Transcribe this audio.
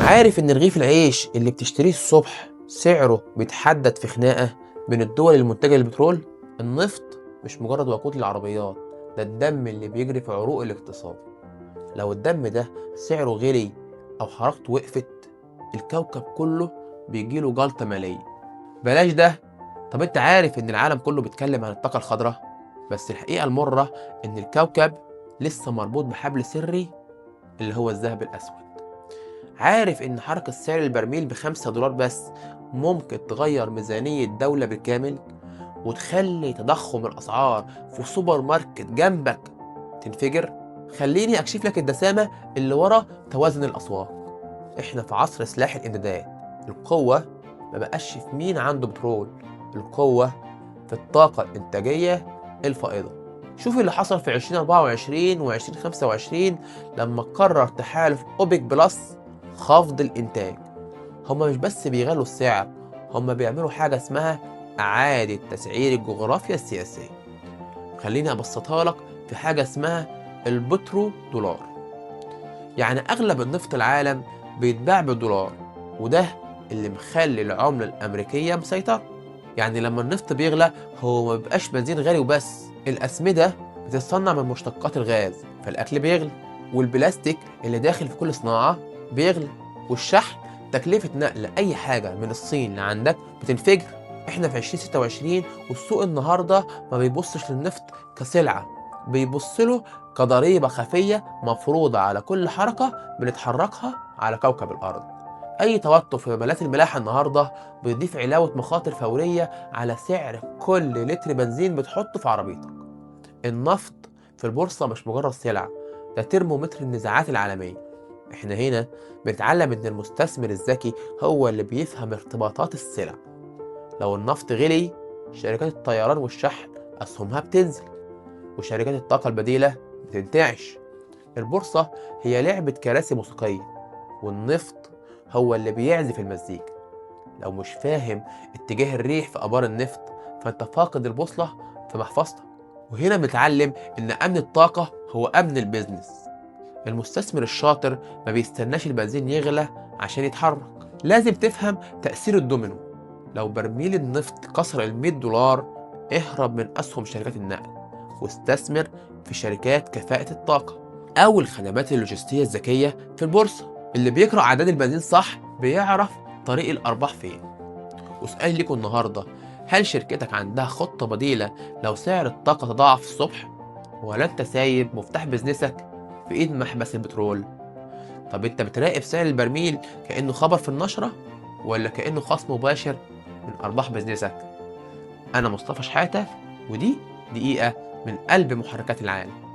عارف إن رغيف العيش اللي بتشتريه الصبح سعره بيتحدد في خناقة بين الدول المنتجة للبترول؟ النفط مش مجرد وقود للعربيات، ده الدم اللي بيجري في عروق الاقتصاد. لو الدم ده سعره غلي أو حركته وقفت، الكوكب كله بيجيله جلطة مالية. بلاش ده. طب انت عارف إن العالم كله بيتكلم عن الطاقة الخضراء، بس الحقيقة المرة إن الكوكب لسه مربوط بحبل سري اللي هو الذهب الأسود. عارف إن حركة سعر البرميل ب5 دولار بس ممكن تغير ميزانية دولة بالكامل، وتخلي تضخم الأسعار في سوبر ماركت جنبك تنفجر؟ خليني أكشف لك الدسامة اللي ورا توازن الأسواق. إحنا في عصر سلاح الإمدادات. القوة ما بقاش في مين عنده بترول، القوة في الطاقة الإنتاجية الفائضة. شوف اللي حصل في 2024 و 2025 لما قرر تحالف أوبك بلس خفض الإنتاج. هما مش بس بيغلوا السعر، هما بيعملوا حاجة اسمها إعادة تسعير الجغرافيا السياسية. خليني أبسطها لك في حاجة اسمها البترو دولار. يعني أغلب النفط العالم بيتباع بالدولار، وده اللي مخلي العملة الأمريكية مسيطرة. يعني لما النفط بيغلى هو ما بيبقاش بنزين غالي وبس، الأسمدة بتتصنع من مشتقات الغاز فالأكل بيغلى، والبلاستيك اللي داخل في كل صناعة بيغلى، والشحن تكلفة نقل أي حاجة من الصين لعندك بتنفجر. احنا في 2026 والسوق النهاردة ما بيبصش للنفط كسلعة، بيبص له كضريبة خفية مفروضة على كل حركة بنتحركها على كوكب الأرض. أي توتر في مبيعات الملاحة النهاردة بيضيف علاوة مخاطر فورية على سعر كل لتر بنزين بتحطه في عربيتك. النفط في البورصة مش مجرد سلعة، ده ترمومتر النزاعات العالمية. احنا هنا بنتعلم ان المستثمر الذكي هو اللي بيفهم ارتباطات السلع. لو النفط غلي، شركات الطيران والشحن أسهمها بتنزل، وشركات الطاقة البديلة بتنتعش. البورصة هي لعبة كراسي موسيقية، والنفط هو اللي بيعزف المزيكا. لو مش فاهم اتجاه الريح في آبار النفط، فانت فاقد البوصلة في محفظتك. وهنا بنتعلم ان امن الطاقة هو امن البيزنس. المستثمر الشاطر ما بيستناش البنزين يغلى عشان يتحرك، لازم تفهم تأثير الدومينو. لو برميل النفط كسر ال100 دولار، اهرب من أسهم شركات النقل واستثمر في شركات كفاءة الطاقة أو الخدمات اللوجستية الذكية في البورصة. اللي بيقرأ أعداد البنزين صح بيعرف طريق الأرباح فين. وسؤالي لكم النهاردة، هل شركتك عندها خطة بديلة لو سعر الطاقة تضاعف الصبح؟ ولا أنت سايب مفتاح بزنسك في إيد محبس البترول؟ طب أنت بتراقب سعر البرميل كأنه خبر في النشرة، ولا كأنه خصم مباشر من أرباح بزنسك؟ أنا مصطفى شحاتة، ودي دقيقة من قلب محركات العالم.